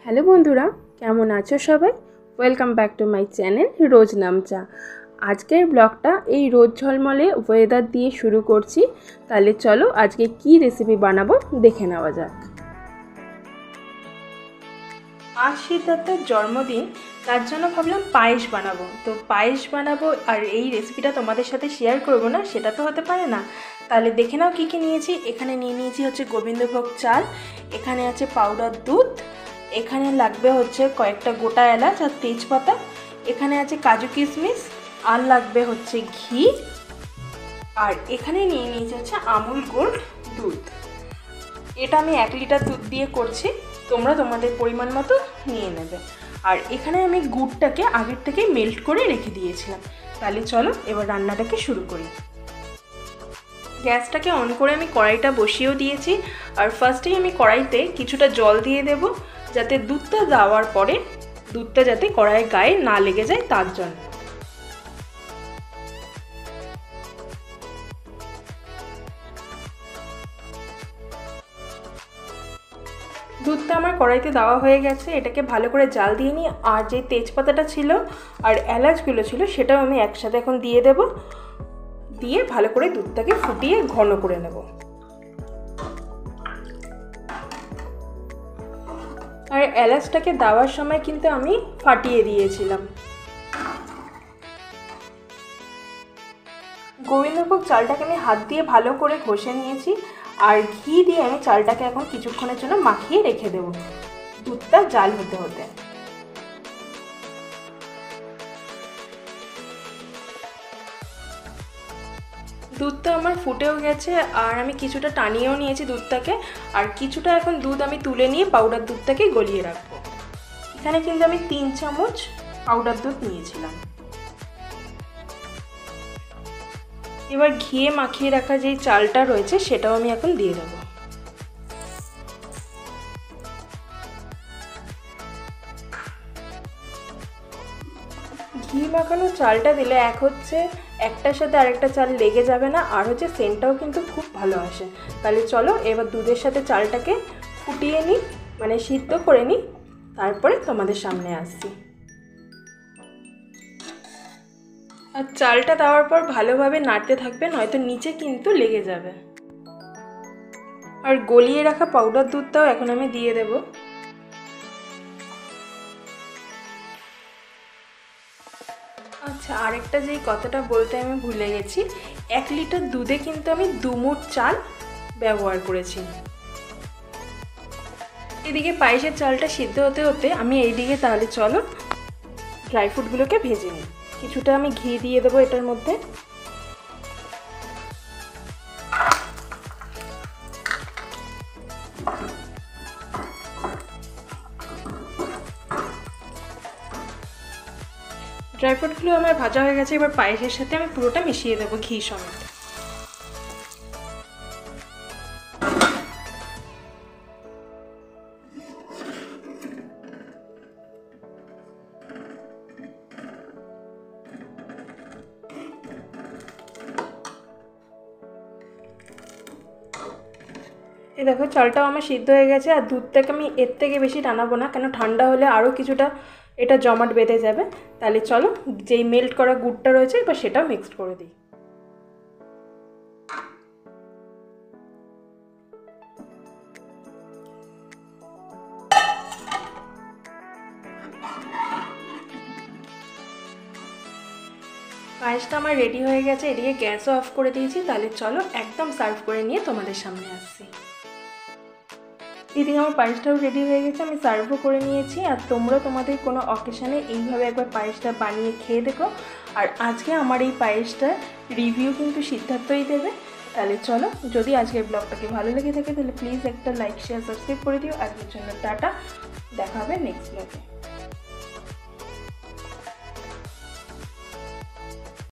Hello বন্ধুরা, কেমন আছো সবাই? Welcome back to my channel Roj Namcha. আজকের ব্লগটা এই রোদ ঝলমলে ওয়েদার দিয়ে শুরু করছি। তাহলে চলো আজকে কি রেসিপি বানাবো দেখে নেওয়া যাক। আজ সিদ্ধার্থের জন্মদিন, তার জন্য ভাবলাম পায়েস বানাবো। তো পায়েস বানাবো আর এই রেসিপিটা তোমাদের সাথে শেয়ার করবো না, সেটা তো হতে পারে না। তাহলে দেখে নাও কী কী নিয়েছি। এখানে নিয়েছি হচ্ছে গোবিন্দভোগ চাল, এখানে আছে পাউডার দুধ, এখানে লাগবে হচ্ছে কয়েকটা গোটা এলাচ আর তেজপাতা, এখানে আছে কাজু কিশমিশ, আর লাগবে হচ্ছে ঘি, আর এখানে নিয়ে নিয়েছি হচ্ছে আমুল গোল্ড দুধ। এটা আমি 1 লিটার দুধ দিয়ে করছি, তোমরা তোমাদের পরিমাণ মতো নিয়ে নেবে। আর এখানে আমি গুড়টাকে আগের থেকে মেল্ট করে রেখে দিয়েছিলাম। তাহলে চলো এবার রান্নাটাকে শুরু করি। গ্যাসটাকে অন করে আমি কড়াইটা বসিয়েও দিয়েছি। আর ফার্স্টেই আমি কড়াইতে কিছুটা জল দিয়ে দেব, যাতে দুধটা দেওয়ার পরে দুধটা যাতে কড়াইয়ের গায়ে না লেগে যায় তার জন্য। দুধটা আমার কড়াইতে দেওয়া হয়ে গেছে, এটাকে ভালো করে জাল দিয়ে নিই। আর যে তেজপাতাটা ছিল আর এলাচগুলো ছিল সেটাও আমি একসাথে এখন দিয়ে দেব, দিয়ে ভালো করে দুধটাকে ফুটিয়ে ঘন করে নেব। আর এলাচটাকে দেওয়ার সময় কিন্তু আমি ফাটিয়ে দিয়েছিলাম। গোবিন্দভোগ চালটাকে আমি হাত দিয়ে ভালো করে ঘষে নিয়েছি, আর ঘি দিয়ে আমি চালটাকে এখন কিছুক্ষণের জন্য মাখিয়ে রেখে দেব দুধটা জাল হতে হতে। দুধটা আমার ফুটেও গেছে, আর আমি কিছুটা টানিয়েও নিয়েছি দুধটাকে। আর কিছুটা এখন দুধ আমি তুলে নিয়ে পাউডার দুধটাকে গলিয়ে রাখবো। এখানে কিন্তু আমি 3 চামচ পাউডার দুধ নিয়েছিলাম। এবার ঘিয়ে মাখিয়ে রাখা যেই চালটা রয়েছে সেটাও আমি এখন দিয়ে দেবো। ঘি মাখানো চালটা দিলে এক হচ্ছে একটার সাথে আরেকটা চাল লেগে যাবে না, আর হচ্ছে সেন্টটাও কিন্তু খুব ভালো আসে। তাহলে চলো এবার দুধের সাথে চালটাকে ফুটিয়ে নিই, মানে সিদ্ধ করে নিই, তারপরে তোমাদের সামনে আসছি। আর চালটা দেওয়ার পর ভালোভাবে নাড়তে থাকবে, নয়তো নিচে কিন্তু লেগে যাবে। আর গলিয়ে রাখা পাউডার দুধটাও এখন আমি দিয়ে দেব। আচ্ছা, আরেকটা যেই কথাটা বলতে আমি ভুলে গেছি, 1 লিটার দুধে কিন্তু আমি 2 মুঠ চাল ব্যবহার করেছি। এদিকে পায়েসের চালটা সিদ্ধ হতে হতে আমি এইদিকে তাহলে চলো ড্রাই ফ্রুটগুলোকে ভেজে নিই। কিছুটা আমি ঘি দিয়ে দেবো এটার মধ্যে। ড্রাই ফ্রুটগুলো আমার ভাজা হয়ে গেছে, এবার পায়েসের সাথে আমি পুরোটা মিশিয়ে দেবো ঘি সমেত। এই দেখো চালটাও আমার সিদ্ধ হয়ে গেছে। আর দুধটাকে আমি এর থেকে বেশি টানাবো না, কেন ঠান্ডা হলে আরও কিছুটা এটা জমাট বেঁধে যাবে। তাহলে চলো যেই মেল্ট করা গুড়টা রয়েছে এবার সেটাও মিক্সড করে দিই। পায়েসটা আমার রেডি হয়ে গেছে, এদিকে গ্যাসও অফ করে দিয়েছি। তাহলে চলো একদম সার্ভ করে নিয়ে তোমাদের সামনে আসছি। এদিকে আমার পায়েসটাও রেডি হয়ে গেছে, আমি সার্ভও করে নিয়েছি। আর তোমরা তোমাদের কোনো অকেশানে এইভাবে একবার পায়েসটা বানিয়ে খেয়ে দেখো। আর আজকে আমার এই পায়েসটার রিভিউ কিন্তু সিদ্ধার্থই দেবে। তাহলে চলো, যদি আজকের ব্লগটাকে ভালো লেগে থাকে তাহলে প্লিজ একটা লাইক শেয়ার সাবস্ক্রাইব করে দিও। আজকের জন্য টাটা, দেখা হবে নেক্সট ব্লগে।